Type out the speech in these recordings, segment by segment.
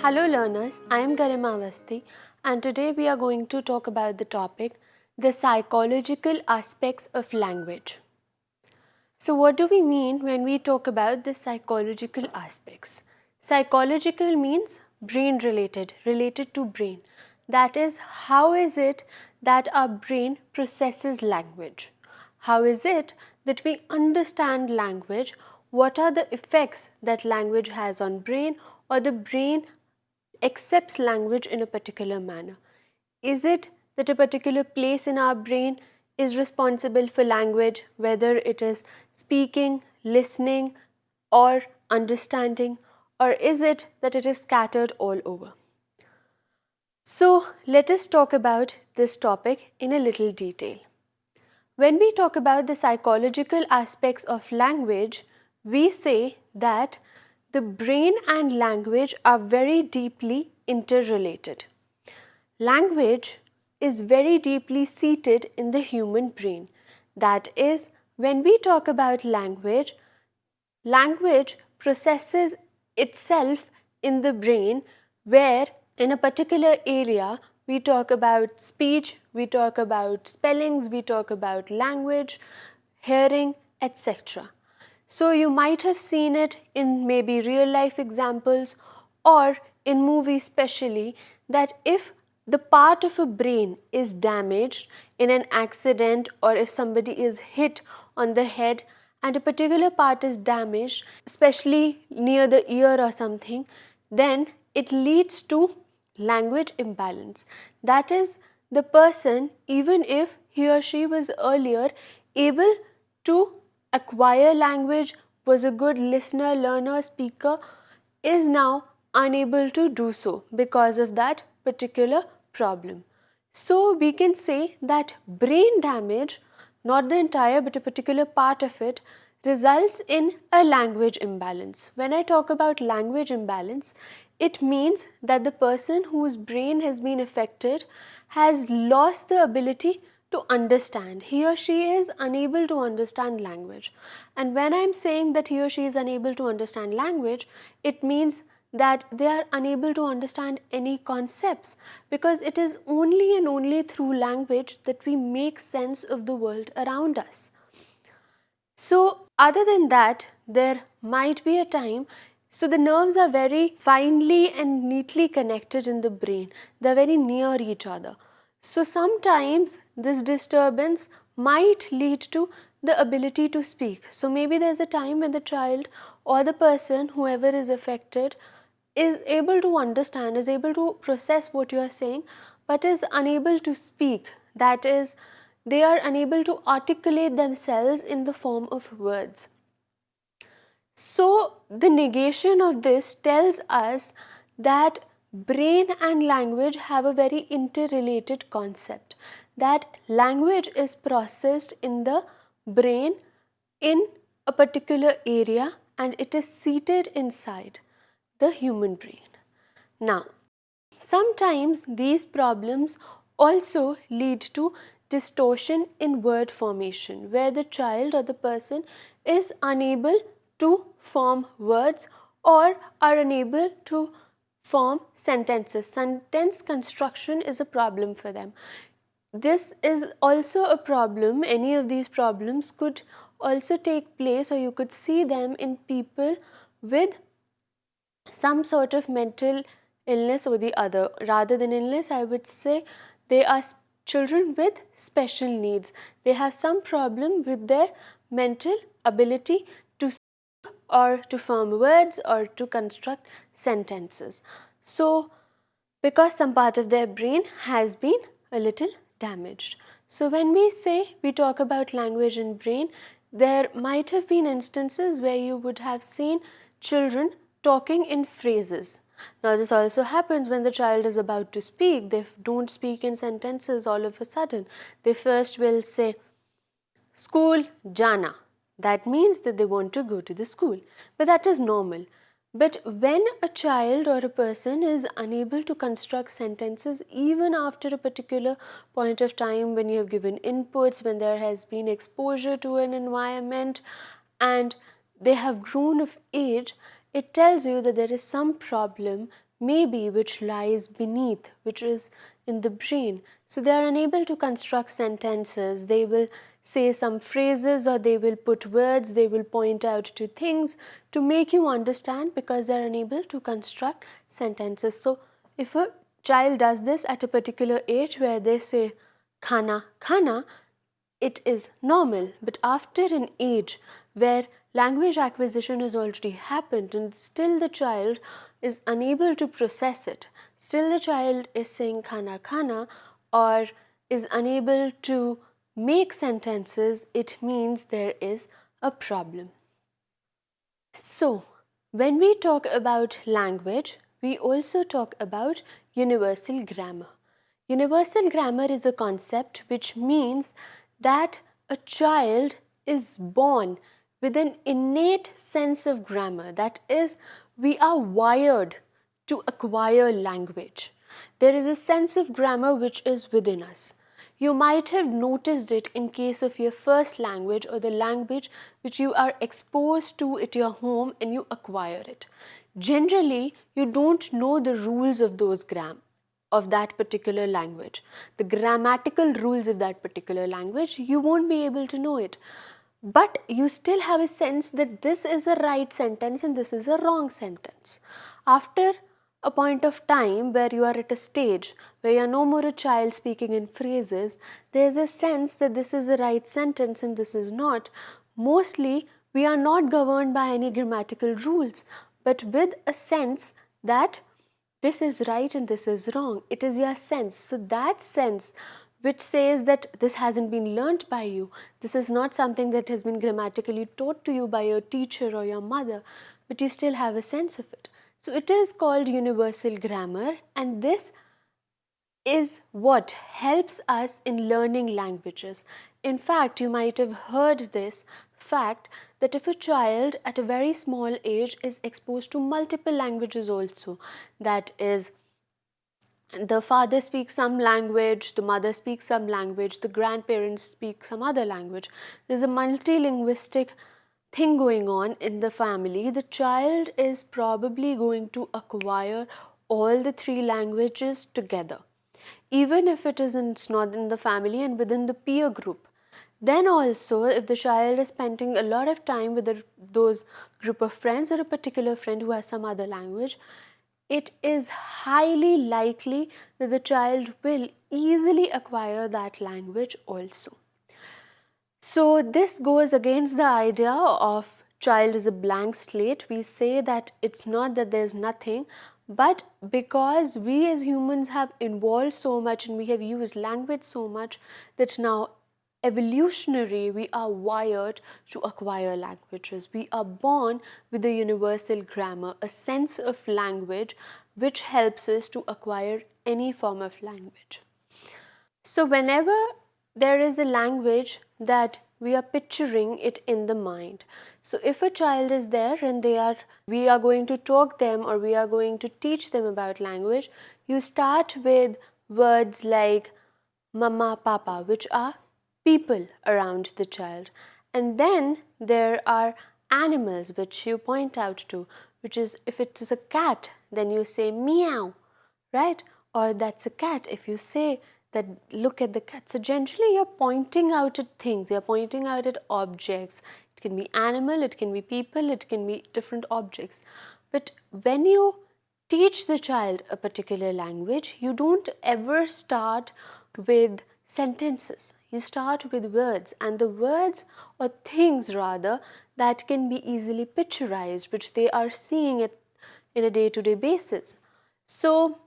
Hello learners, I am Garima Avasti and today we are going to talk about the topic the psychological aspects of language. So what do we mean when we talk about the psychological aspects? Psychological means brain related to brain. That is, how is it that our brain processes language? How is it that we understand language? What are the effects that language has on brain or the brain accepts language in a particular manner? Is it that a particular place in our brain is responsible for language, whether it is speaking, listening, or understanding, or is it that it is scattered all over? So, let us talk about this topic in a little detail. When we talk about the psychological aspects of language, we say that the brain and language are very deeply interrelated. Language is very deeply seated in the human brain. That is, when we talk about language, language processes itself in the brain, where in a particular area we talk about speech, we talk about spellings, we talk about language, hearing, etc. So you might have seen it in maybe real life examples or in movies especially, that if the part of a brain is damaged in an accident or if somebody is hit on the head and a particular part is damaged, especially near the ear or something, then it leads to language imbalance. That is, the person, even if he or she was earlier able to acquire language, was a good listener, learner, speaker, is now unable to do so because of that particular problem. So we can say that brain damage, not the entire but a particular part of it, results in a language imbalance. When I talk about language imbalance, it means that the person whose brain has been affected has lost the ability to understand. He or she is unable to understand language. And when I am saying that he or she is unable to understand language, it means that they are unable to understand any concepts, because it is only and only through language that we make sense of the world around us. So other than that, there might be a time, so the nerves are very finely and neatly connected in the brain. They are very near each other. So sometimes this disturbance might lead to the ability to speak. So maybe there's a time when the child or the person, whoever is affected, is able to understand, is able to process what you are saying, but is unable to speak. That is, they are unable to articulate themselves in the form of words. So the negation of this tells us that brain and language have a very interrelated concept, that language is processed in the brain in a particular area and it is seated inside the human brain. Now, sometimes these problems also lead to distortion in word formation, where the child or the person is unable to form words or are unable to form sentences. Sentence construction is a problem for them. This is also a problem. Any of these problems could also take place, or you could see them in people with some sort of mental illness or the other. Rather than illness, I would say they are children with special needs. They have some problem with their mental ability to speak or to form words or to construct sentences. So, because some part of their brain has been a little damaged. So when we talk about language and brain, there might have been instances where you would have seen children talking in phrases. Now this also happens when the child is about to speak. They don't speak in sentences all of a sudden. They first will say, school jana. That means that they want to go to the school, but that is normal. But when a child or a person is unable to construct sentences even after a particular point of time, when you have given inputs, when there has been exposure to an environment and they have grown of age, it tells you that there is some problem maybe which lies beneath, which is in the brain. So they are unable to construct sentences. They will say some phrases, or they will put words, they will point out to things to make you understand, because they are unable to construct sentences. So if a child does this at a particular age where they say khana, khana, it is normal. But after an age where language acquisition has already happened and still the child is unable to process it, still the child is saying khana khana or is unable to make sentences, it means there is a problem. So, when we talk about language, we also talk about universal grammar. Universal grammar is a concept which means that a child is born with an innate sense of grammar. That is, we are wired to acquire language. There is a sense of grammar which is within us. You might have noticed it in case of your first language or the language which you are exposed to at your home and you acquire it. Generally, you don't know the rules of those of that particular language. The grammatical rules of that particular language, you won't be able to know it. But you still have a sense that this is a right sentence and this is a wrong sentence. After a point of time where you are at a stage where you are no more a child speaking in phrases, there is a sense that this is a right sentence and this is not. Mostly, we are not governed by any grammatical rules, but with a sense that this is right and this is wrong. It is your sense. So that sense which says that this hasn't been learnt by you, this is not something that has been grammatically taught to you by your teacher or your mother, but you still have a sense of it. So it is called universal grammar, and this is what helps us in learning languages. In fact, you might have heard this fact that if a child at a very small age is exposed to multiple languages also, that is, the father speaks some language, the mother speaks some language, the grandparents speak some other language, there's a multilinguistic thing going on in the family, the child is probably going to acquire all the three languages together, even if it isn't not in the family and within the peer group. Then also, if the child is spending a lot of time with those group of friends or a particular friend who has some other language, it is highly likely that the child will easily acquire that language also. So this goes against the idea of child is a blank slate. We say that it's not that there's nothing, but because we as humans have evolved so much and we have used language so much that now evolutionary we are wired to acquire languages. We are born with a universal grammar, a sense of language which helps us to acquire any form of language. So whenever there is a language that we are picturing it in the mind. So if a child is there and we are going to talk them or we are going to teach them about language, you start with words like mama, papa, which are people around the child. And then there are animals which you point out to, which is if it is a cat, then you say meow, right? Or that's a cat. If you say that look at the cat. So generally you're pointing out at things, you're pointing out at objects. It can be animal, it can be people, it can be different objects. But when you teach the child a particular language, you don't ever start with sentences. You start with words, and the words or things rather that can be easily picturized, which they are seeing it in a day-to-day basis. So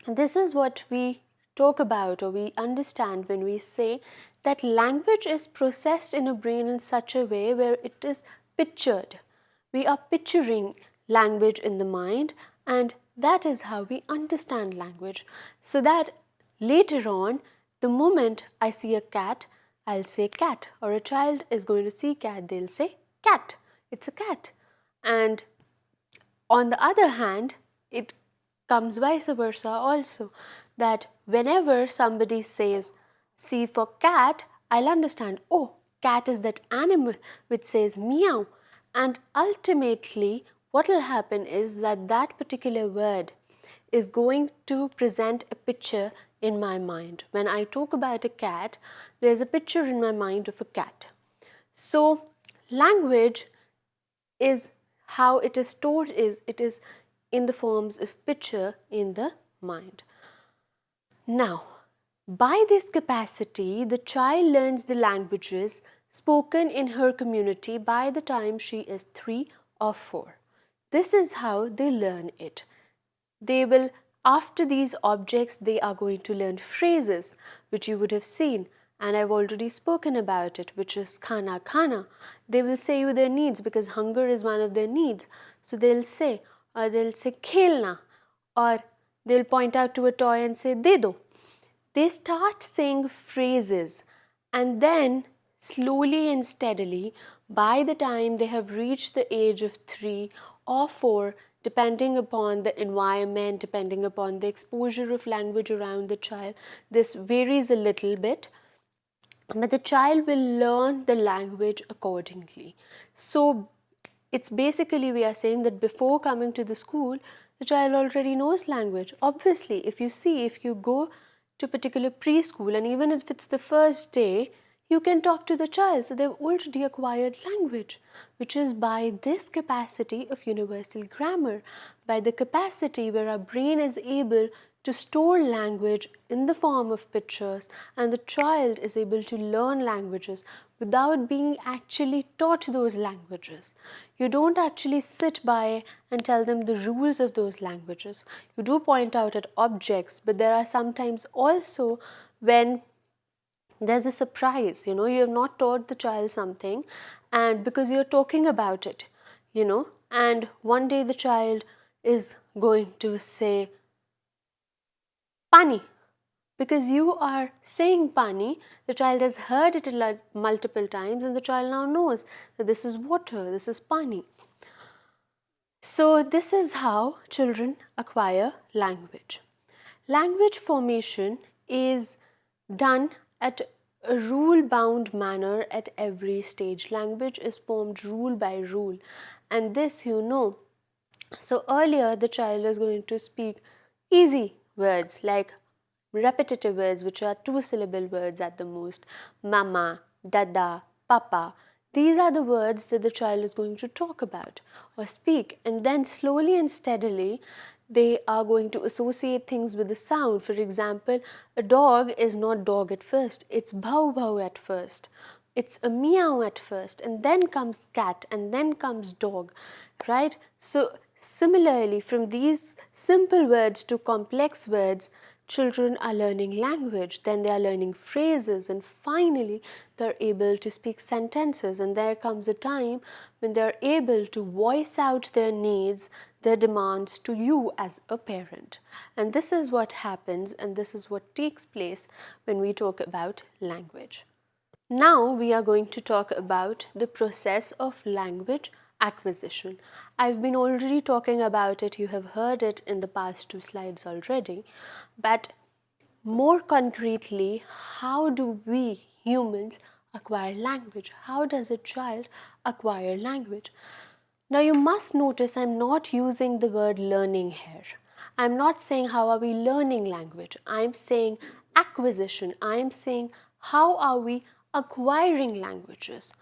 this is what we talk about or we understand when we say that language is processed in a brain in such a way where it is pictured. We are picturing language in the mind, and that is how we understand language. So that later on, the moment I see a cat, I'll say cat, or a child is going to see cat, they'll say cat. It's a cat. And on the other hand, it comes vice versa also, that whenever somebody says C for cat, I'll understand, oh, cat is that animal which says meow. And ultimately, what will happen is that that particular word is going to present a picture in my mind. When I talk about a cat, there's a picture in my mind of a cat. So language is how it is stored, it is in the forms of picture in the mind. Now, by this capacity, the child learns the languages spoken in her community by the time she is 3 or 4. This is how they learn it. They will, after these objects, they are going to learn phrases, which you would have seen, and I've already spoken about it, which is khana khana. They will say you their needs because hunger is one of their needs. So they'll say khelna, or they'll point out to a toy and say de do. They start saying phrases, and then slowly and steadily, by the time they have reached the age of 3 or 4, depending upon the environment, depending upon the exposure of language around the child, this varies a little bit, but the child will learn the language accordingly. So it's basically, we are saying that before coming to the school, the child already knows language. Obviously, if you go to a particular preschool, and even if it's the first day, you can talk to the child. So they've already acquired language, which is by this capacity of universal grammar, by the capacity where our brain is able to store language in the form of pictures, and the child is able to learn languages without being actually taught those languages. You don't actually sit by and tell them the rules of those languages. You do point out at objects, but there are sometimes also when there's a surprise, you have not taught the child something, and because you're talking about it, and one day the child is going to say pani, because you are saying pani, the child has heard it multiple times, and the child now knows that this is water, this is pani. So this is how children acquire language. Language formation is done at a rule-bound manner at every stage. Language is formed rule by rule, and this So earlier the child is going to speak easy words like repetitive words, which are 2-syllable words at the most. Mama, dada, papa. These are the words that the child is going to talk about or speak, and then slowly and steadily they are going to associate things with the sound. For example, a dog is not dog at first, it's bhau bhau at first, it's a meow at first, and then comes cat, and then comes dog, right? So similarly, from these simple words to complex words, children are learning language, then they are learning phrases, and finally they're able to speak sentences, and there comes a time when they're able to voice out their needs, their demands to you as a parent. And this is what happens, and this is what takes place when we talk about language. Now we are going to talk about the process of language acquisition. I've been already talking about it, you have heard it in the past 2 slides already, but more concretely, how do we humans acquire language? How does a child acquire language? Now you must notice I'm not using the word learning here. I'm not saying how are we learning language. I'm saying acquisition. I'm saying how are we acquiring languages.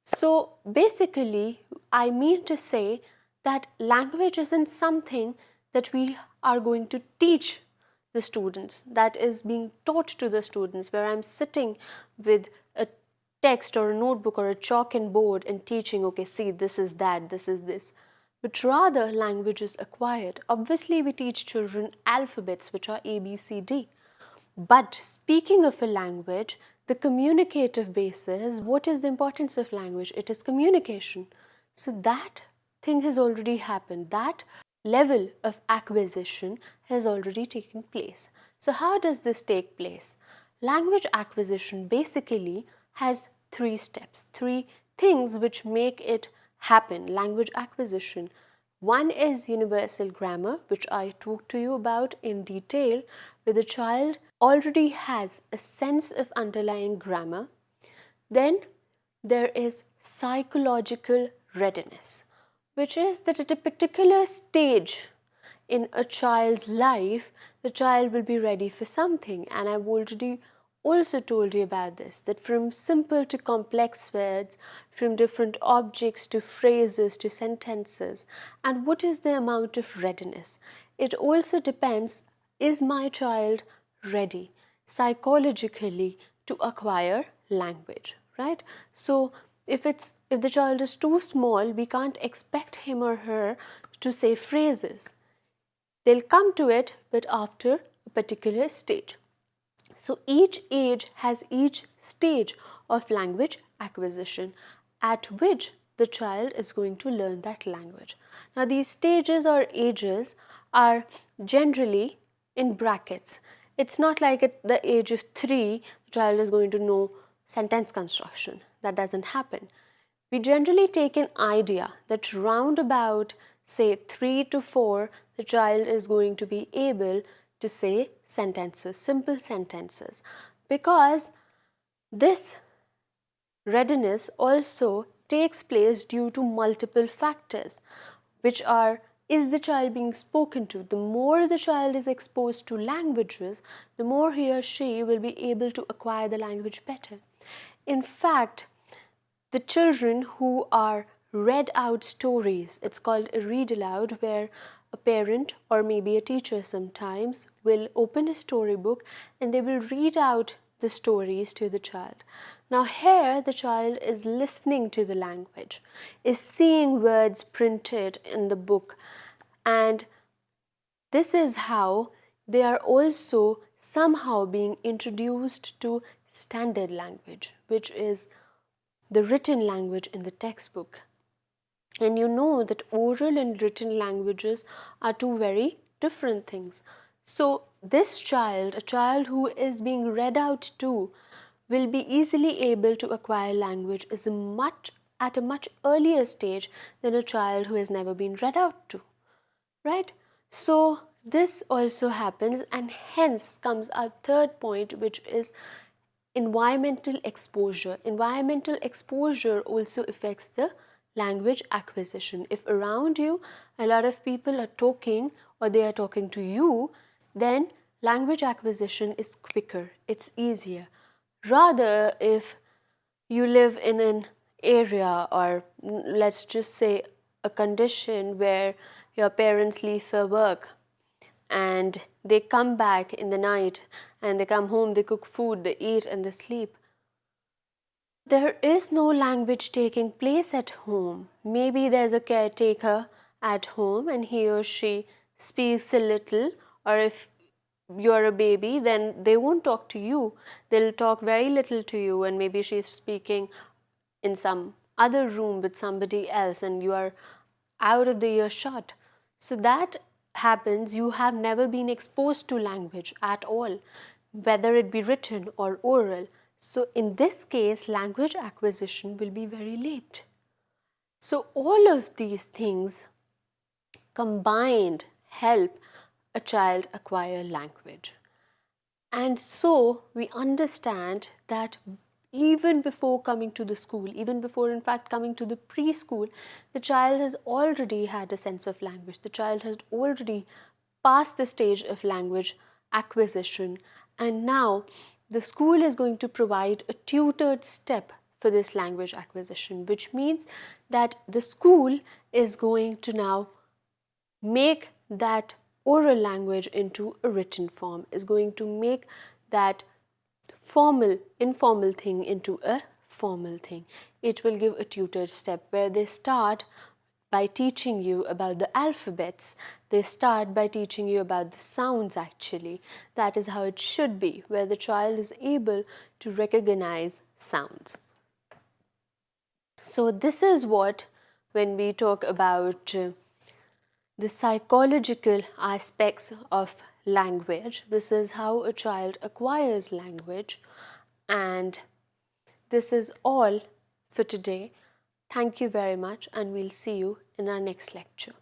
So basically, I mean to say that language isn't something that we are going to teach the students, that is being taught to the students, where I'm sitting with a text or a notebook or a chalk and board and teaching, okay, see, this is that, this is this. But rather, language is acquired. Obviously, we teach children alphabets, which are A, B, C, D. But speaking of a language, the communicative basis, what is the importance of language? It is communication. So that thing has already happened. That level of acquisition has already taken place. So how does this take place? Language acquisition basically has 3 steps, 3 things which make it happen, language acquisition. One is universal grammar, which I talked to you about in detail, where the child already has a sense of underlying grammar. Then there is psychological readiness, which is that at a particular stage in a child's life, the child will be ready for something. And I've already also told you about this, that from simple to complex words, from different objects to phrases to sentences, and what is the amount of readiness? It also depends, is my child ready psychologically to acquire language, right? So if the child is too small, we can't expect him or her to say phrases. They'll come to it, but after a particular stage. So each age has each stage of language acquisition at which the child is going to learn that language. Now these stages or ages are generally in brackets. It's not like at the age of 3 the child is going to know sentence construction. That doesn't happen. We generally take an idea that round about say 3 to 4 the child is going to be able to say sentences, simple sentences, because this readiness also takes place due to multiple factors, which are, is the child being spoken to? The more the child is exposed to languages, the more he or she will be able to acquire the language better. In fact, the children who are read out stories, it's called a read aloud, where a parent or maybe a teacher sometimes will open a storybook and they will read out the stories to the child. Now here the child is listening to the language, is seeing words printed in the book, and this is how they are also somehow being introduced to standard language, which is the written language in the textbook. And you know that oral and written languages are two very different things. So this child, a child who is being read out to, will be easily able to acquire language at a much earlier stage than a child who has never been read out to, right? So this also happens, and hence comes our third point, which is environmental exposure. Environmental exposure also affects the language acquisition. If around you a lot of people are talking or they are talking to you, then language acquisition is quicker, it's easier. Rather, if you live in an area, or let's just say a condition where your parents leave for work and they come back in the night and they come home, they cook food, they eat and they sleep. There is no language taking place at home. Maybe there's a caretaker at home and he or she speaks a little, or if you're a baby, then they won't talk to you. They'll talk very little to you, and maybe she's speaking in some other room with somebody else and you are out of the earshot. So that happens, you have never been exposed to language at all, whether it be written or oral. So in this case, language acquisition will be very late. So all of these things combined help a child acquire language. And so we understand that even before coming to the school, even before in fact coming to the preschool, the child has already had a sense of language. The child has already passed the stage of language acquisition, and now the school is going to provide a tutored step for this language acquisition, which means that the school is going to now make that oral language into a written form, is going to make that informal thing into a formal thing. It will give a tutored step where they start by teaching you about the alphabets. They start by teaching you about the sounds actually. That is how it should be, where the child is able to recognize sounds. So this is what, when we talk about the psychological aspects of language, this is how a child acquires language, and this is all for today. Thank you very much, and we'll see you in our next lecture.